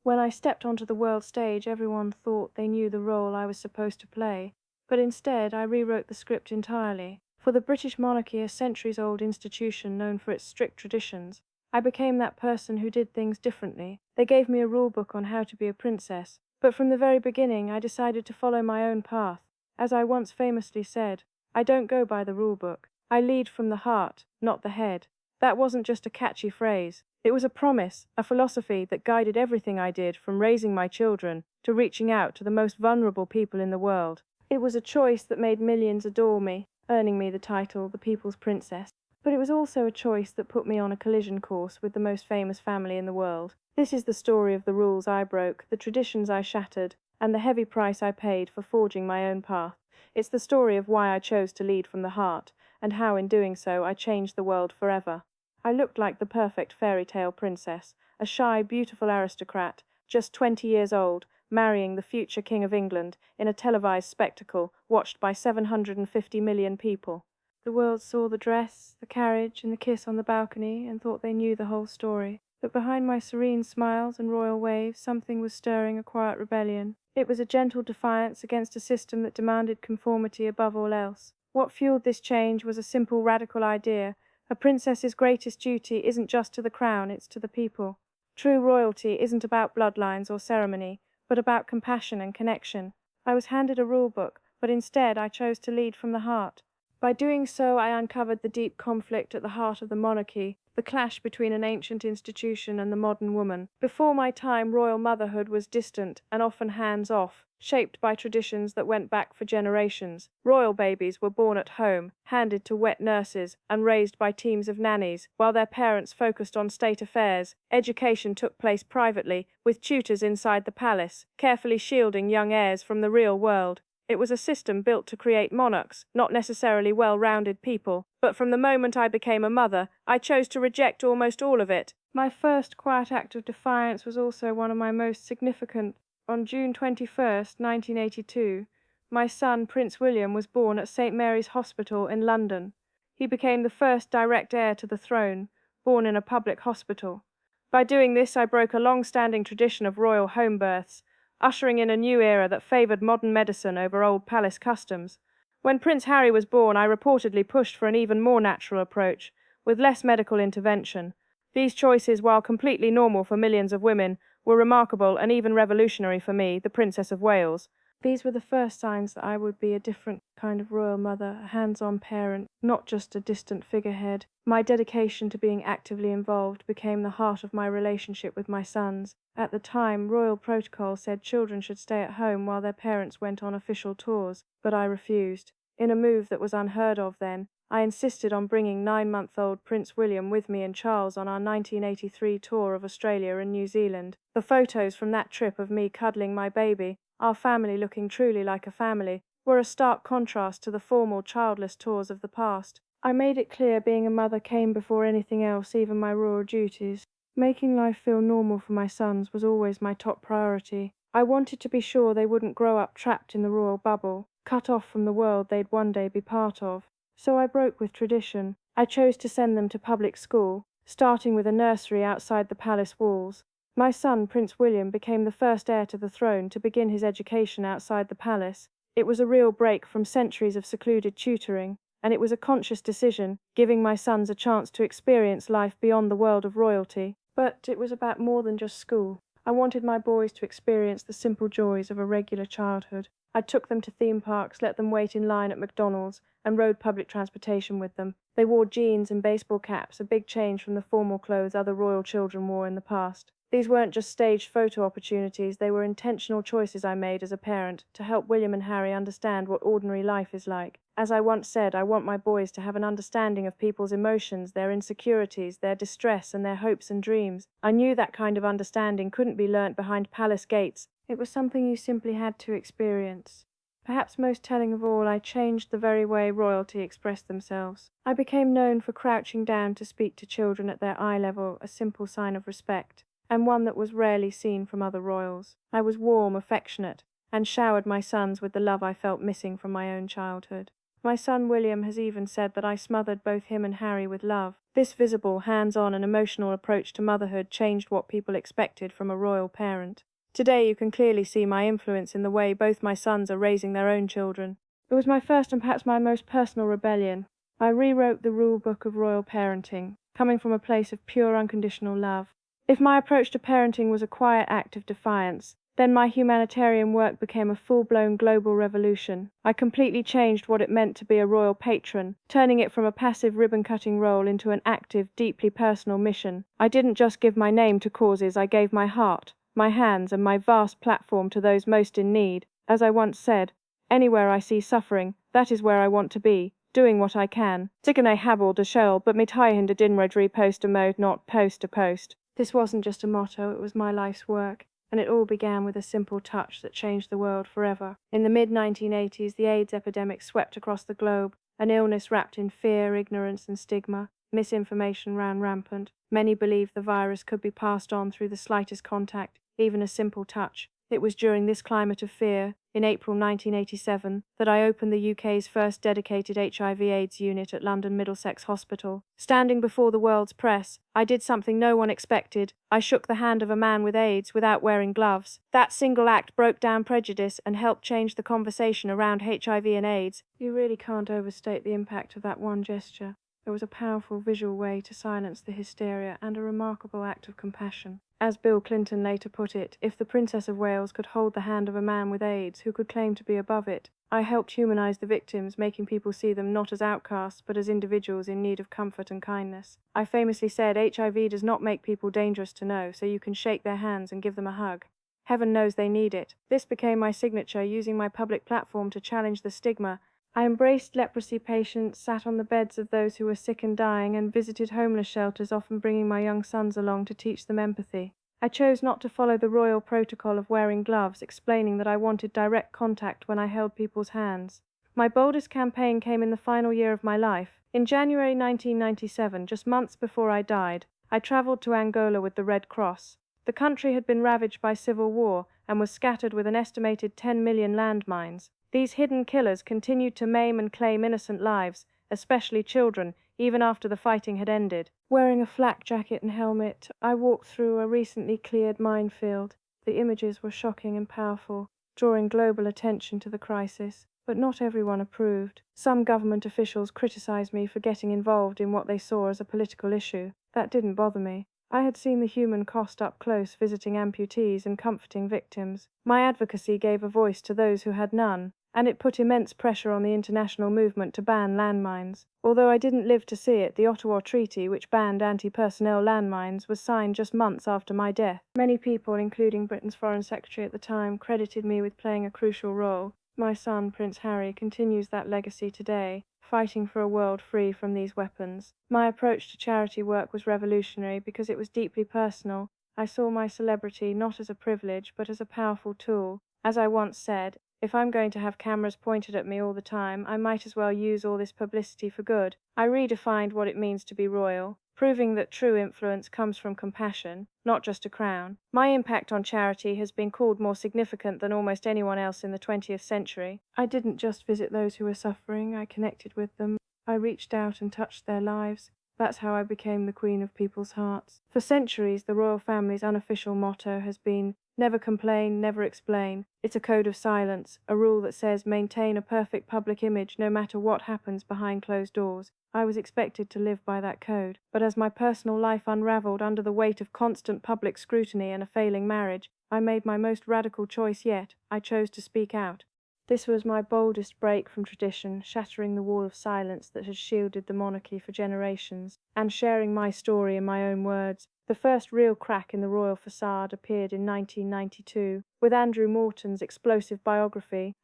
When I stepped onto the world stage, everyone thought they knew the role I was supposed to play, but instead I rewrote the script entirely. For the British monarchy, a centuries-old institution known for its strict traditions, I became that person who did things differently. They gave me a rule book on how to be a princess, but from the very beginning I decided to follow my own path. As I once famously said, I don't go by the rule book. I lead from the heart, not the head. That wasn't just a catchy phrase. It was a promise, a philosophy that guided everything I did, from raising my children to reaching out to the most vulnerable people in the world. It was a choice that made millions adore me, earning me the title the People's Princess. But it was also a choice that put me on a collision course with the most famous family in the world. This is the story of the rules I broke, the traditions I shattered, and the heavy price I paid for forging my own path. It's the story of why I chose to lead from the heart, and how in doing so I changed the world forever. I looked like the perfect fairy tale princess, a shy, beautiful aristocrat, just 20 years old, marrying the future King of England in a televised spectacle watched by 750 million people. The world saw the dress, the carriage, and the kiss on the balcony and thought they knew the whole story. But behind my serene smiles and royal waves, something was stirring, a quiet rebellion. It was a gentle defiance against a system that demanded conformity above all else. What fueled this change was a simple, radical idea. A princess's greatest duty isn't just to the crown, it's to the people. True royalty isn't about bloodlines or ceremony, but about compassion and connection. I was handed a rule book, but instead I chose to lead from the heart. By doing so, I uncovered the deep conflict at the heart of the monarchy, the clash between an ancient institution and the modern woman. Before my time, royal motherhood was distant and often hands-off, shaped by traditions that went back for generations. Royal babies were born at home, handed to wet nurses, and raised by teams of nannies, while their parents focused on state affairs. Education took place privately, with tutors inside the palace, carefully shielding young heirs from the real world. It was a system built to create monarchs, not necessarily well-rounded people. But from the moment I became a mother, I chose to reject almost all of it. My first quiet act of defiance was also one of my most significant. On June 21st, 1982, my son, Prince William, was born at St. Mary's Hospital in London. He became the first direct heir to the throne, born in a public hospital. By doing this, I broke a long-standing tradition of royal home births, ushering in a new era that favored modern medicine over old palace customs. When Prince Harry was born, I reportedly pushed for an even more natural approach, with less medical intervention. These choices, while completely normal for millions of women, were remarkable and even revolutionary for me, the Princess of Wales. These were the first signs that I would be a different kind of royal mother, a hands-on parent, not just a distant figurehead. My dedication to being actively involved became the heart of my relationship with my sons. At the time, royal protocol said children should stay at home while their parents went on official tours, but I refused. In a move that was unheard of then, I insisted on bringing 9-month-old Prince William with me and Charles on our 1983 tour of Australia and New Zealand. The photos from that trip of me cuddling my baby, our family looking truly like a family, were a stark contrast to the formal, childless tours of the past. I made it clear being a mother came before anything else, even my royal duties. Making life feel normal for my sons was always my top priority. I wanted to be sure they wouldn't grow up trapped in the royal bubble, cut off from the world they'd one day be part of. So I broke with tradition. I chose to send them to public school, starting with a nursery outside the palace walls. My son, Prince William, became the first heir to the throne to begin his education outside the palace. It was a real break from centuries of secluded tutoring, and it was a conscious decision, giving my sons a chance to experience life beyond the world of royalty. But it was about more than just school. I wanted my boys to experience the simple joys of a regular childhood. I took them to theme parks, let them wait in line at McDonald's, and rode public transportation with them. They wore jeans and baseball caps, a big change from the formal clothes other royal children wore in the past. These weren't just staged photo opportunities, they were intentional choices I made as a parent to help William and Harry understand what ordinary life is like. As I once said, I want my boys to have an understanding of people's emotions, their insecurities, their distress, and their hopes and dreams. I knew that kind of understanding couldn't be learnt behind palace gates. It was something you simply had to experience. Perhaps most telling of all, I changed the very way royalty expressed themselves. I became known for crouching down to speak to children at their eye level, a simple sign of respect, and one that was rarely seen from other royals. I was warm, affectionate, and showered my sons with the love I felt missing from my own childhood. My son William has even said that I smothered both him and Harry with love. This visible, hands-on and emotional approach to motherhood changed what people expected from a royal parent. Today you can clearly see my influence in the way both my sons are raising their own children. It was my first and perhaps my most personal rebellion. I rewrote the rule book of royal parenting, coming from a place of pure unconditional love. If my approach to parenting was a quiet act of defiance, then my humanitarian work became a full-blown global revolution. I completely changed what it meant to be a royal patron, turning it from a passive ribbon-cutting role into an active, deeply personal mission. I didn't just give my name to causes, I gave my heart, my hands, and my vast platform to those most in need. As I once said, anywhere I see suffering, that is where I want to be, doing what I can. Digon a habel de shell, but mit hind a dinrodri post a mode, not post to post. This wasn't just a motto, it was my life's work. And it all began with a simple touch that changed the world forever. In the mid-1980s, the AIDS epidemic swept across the globe, an illness wrapped in fear, ignorance, and stigma. Misinformation ran rampant. Many believed the virus could be passed on through the slightest contact, even a simple touch. It was during this climate of fear, in April 1987, that I opened the UK's first dedicated HIV/AIDS unit at London Middlesex Hospital. Standing before the world's press, I did something no one expected. I shook the hand of a man with AIDS without wearing gloves. That single act broke down prejudice and helped change the conversation around HIV and AIDS. You really can't overstate the impact of that one gesture. It was a powerful visual way to silence the hysteria and a remarkable act of compassion. As Bill Clinton later put it, if the Princess of Wales could hold the hand of a man with AIDS who could claim to be above it, I helped humanize the victims, making people see them not as outcasts but as individuals in need of comfort and kindness. I famously said HIV does not make people dangerous to know, so you can shake their hands and give them a hug. Heaven knows they need it. This became my signature, using my public platform to challenge the stigma. I embraced leprosy patients, sat on the beds of those who were sick and dying, and visited homeless shelters, often bringing my young sons along to teach them empathy. I chose not to follow the royal protocol of wearing gloves, explaining that I wanted direct contact when I held people's hands. My boldest campaign came in the final year of my life. In January 1997, just months before I died, I traveled to Angola with the Red Cross. The country had been ravaged by civil war and was scattered with an estimated 10 million landmines. These hidden killers continued to maim and claim innocent lives, especially children, even after the fighting had ended. Wearing a flak jacket and helmet, I walked through a recently cleared minefield. The images were shocking and powerful, drawing global attention to the crisis. But not everyone approved. Some government officials criticized me for getting involved in what they saw as a political issue. That didn't bother me. I had seen the human cost up close, visiting amputees and comforting victims. My advocacy gave a voice to those who had none, and it put immense pressure on the international movement to ban landmines. Although I didn't live to see it, the Ottawa Treaty, which banned anti-personnel landmines, was signed just months after my death. Many people, including Britain's Foreign Secretary at the time, credited me with playing a crucial role. My son, Prince Harry, continues that legacy today, fighting for a world free from these weapons. My approach to charity work was revolutionary because it was deeply personal. I saw my celebrity not as a privilege, but as a powerful tool. As I once said, if I'm going to have cameras pointed at me all the time, I might as well use all this publicity for good. I redefined what it means to be royal, proving that true influence comes from compassion, not just a crown. My impact on charity has been called more significant than almost anyone else in the 20th century. I didn't just visit those who were suffering, I connected with them. I reached out and touched their lives. That's how I became the queen of people's hearts. For centuries, the royal family's unofficial motto has been, never complain, never explain. It's a code of silence, a rule that says maintain a perfect public image no matter what happens behind closed doors. I was expected to live by that code, but as my personal life unraveled under the weight of constant public scrutiny and a failing marriage, I made my most radical choice yet. I chose to speak out. This was my boldest break from tradition, shattering the wall of silence that had shielded the monarchy for generations, and sharing my story in my own words. The first real crack in the royal facade appeared in 1992, with Andrew Morton's explosive biography,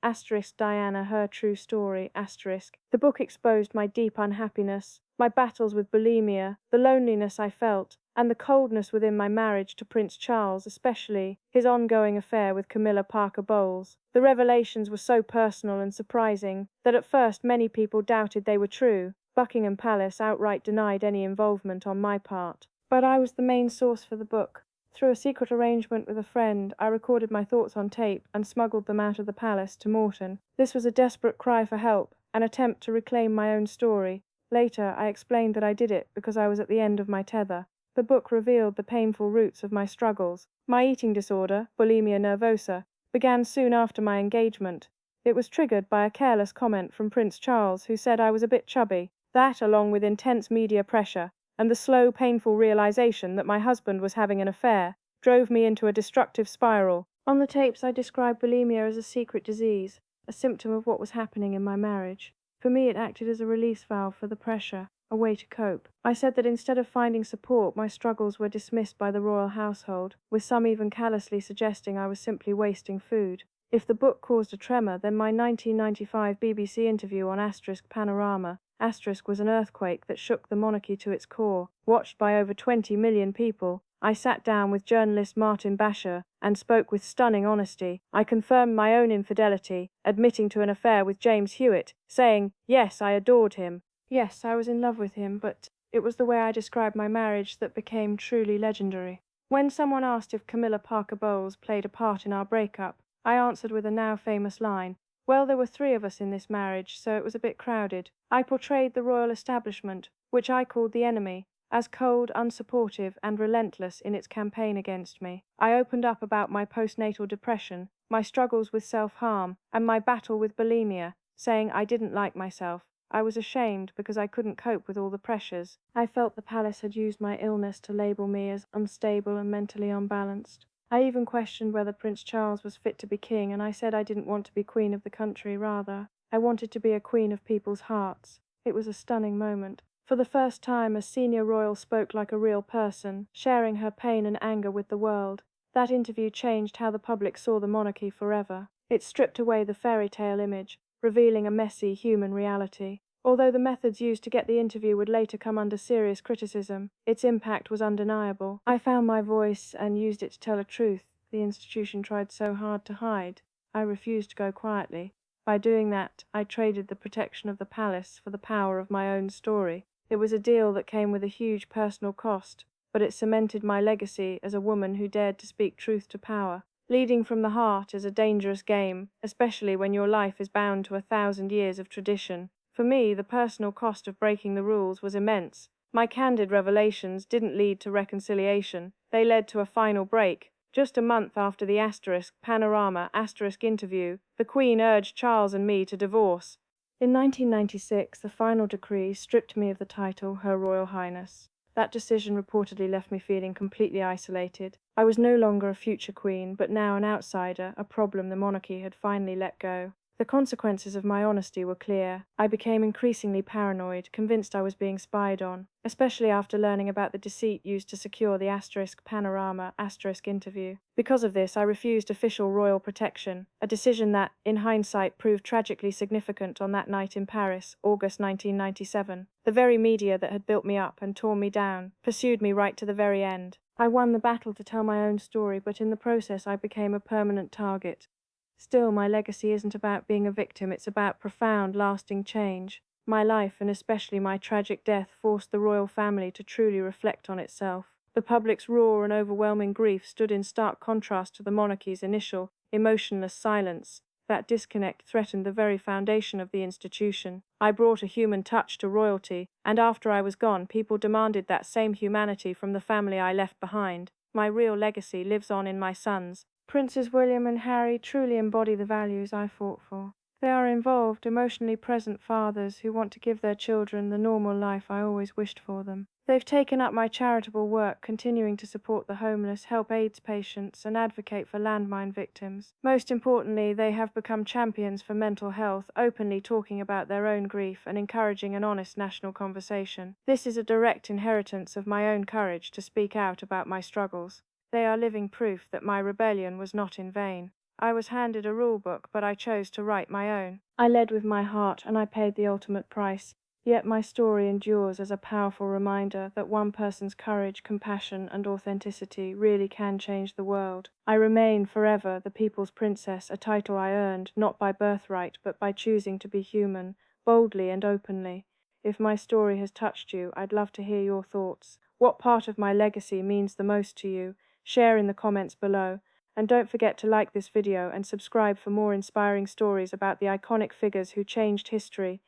Diana, Her True Story, . The book exposed my deep unhappiness, my battles with bulimia, the loneliness I felt, and the coldness within my marriage to Prince Charles, especially his ongoing affair with Camilla Parker Bowles. The revelations were so personal and surprising that at first many people doubted they were true. Buckingham Palace outright denied any involvement on my part. But I was the main source for the book. Through a secret arrangement with a friend, I recorded my thoughts on tape and smuggled them out of the palace to Morton. This was a desperate cry for help, an attempt to reclaim my own story. Later, I explained that I did it because I was at the end of my tether. The book revealed the painful roots of my struggles. My eating disorder, bulimia nervosa, began soon after my engagement. It was triggered by a careless comment from Prince Charles, who said I was a bit chubby. That, along with intense media pressure, and the slow, painful realization that my husband was having an affair, drove me into a destructive spiral. On the tapes, I described bulimia as a secret disease, a symptom of what was happening in my marriage. For me, it acted as a release valve for the pressure, a way to cope. I said that instead of finding support, my struggles were dismissed by the royal household, with some even callously suggesting I was simply wasting food. If the book caused a tremor, then my 1995 BBC interview on Panorama was an earthquake that shook the monarchy to its core. Watched by over 20 million people, I sat down with journalist Martin Basher and spoke with stunning honesty. I confirmed my own infidelity, admitting to an affair with James Hewitt, saying, yes, I adored him. Yes, I was in love with him, but it was the way I described my marriage that became truly legendary. When someone asked if Camilla Parker Bowles played a part in our breakup, I answered with a now famous line, well, there were 3 of us in this marriage, so it was a bit crowded. I portrayed the royal establishment, which I called the enemy, as cold, unsupportive, and relentless in its campaign against me. I opened up about my postnatal depression, my struggles with self-harm, and my battle with bulimia, saying I didn't like myself. I was ashamed because I couldn't cope with all the pressures. I felt the palace had used my illness to label me as unstable and mentally unbalanced. I even questioned whether Prince Charles was fit to be king, and I said I didn't want to be queen of the country, rather. I wanted to be a queen of people's hearts. It was a stunning moment. For the first time, a senior royal spoke like a real person, sharing her pain and anger with the world. That interview changed how the public saw the monarchy forever. It stripped away the fairy tale image, revealing a messy human reality. Although the methods used to get the interview would later come under serious criticism, its impact was undeniable. I found my voice and used it to tell a truth the institution tried so hard to hide. I refused to go quietly. By doing that, I traded the protection of the palace for the power of my own story. It was a deal that came with a huge personal cost, but it cemented my legacy as a woman who dared to speak truth to power. Leading from the heart is a dangerous game, especially when your life is bound to 1,000 years of tradition. For me, the personal cost of breaking the rules was immense. My candid revelations didn't lead to reconciliation, they led to a final break. Just a month after the Panorama interview, the Queen urged Charles and me to divorce. In 1996, the final decree stripped me of the title Her Royal Highness. That decision reportedly left me feeling completely isolated. I was no longer a future queen, but now an outsider, a problem the monarchy had finally let go. The consequences of my honesty were clear. I became increasingly paranoid, convinced I was being spied on, especially after learning about the deceit used to secure the Panorama interview. Because of this, I refused official royal protection, a decision that, in hindsight, proved tragically significant on that night in Paris, August 1997. The very media that had built me up and torn me down pursued me right to the very end. I won the battle to tell my own story, but in the process I became a permanent target. Still, my legacy isn't about being a victim, it's about profound, lasting change. My life, and especially my tragic death, forced the royal family to truly reflect on itself. The public's raw and overwhelming grief stood in stark contrast to the monarchy's initial, emotionless silence. That disconnect threatened the very foundation of the institution. I brought a human touch to royalty, and after I was gone, people demanded that same humanity from the family I left behind. My real legacy lives on in my sons. Princes William and Harry truly embody the values I fought for. They are involved, emotionally present fathers who want to give their children the normal life I always wished for them. They've taken up my charitable work, continuing to support the homeless, help AIDS patients, and advocate for landmine victims. Most importantly, they have become champions for mental health, openly talking about their own grief and encouraging an honest national conversation. This is a direct inheritance of my own courage to speak out about my struggles. They are living proof that my rebellion was not in vain. I was handed a rule book, but I chose to write my own. I led with my heart, and I paid the ultimate price. Yet my story endures as a powerful reminder that one person's courage, compassion, and authenticity really can change the world. I remain forever the people's princess, a title I earned not by birthright, but by choosing to be human, boldly and openly. If my story has touched you, I'd love to hear your thoughts. What part of my legacy means the most to you? Share in the comments below. And don't forget to like this video and subscribe for more inspiring stories about the iconic figures who changed history.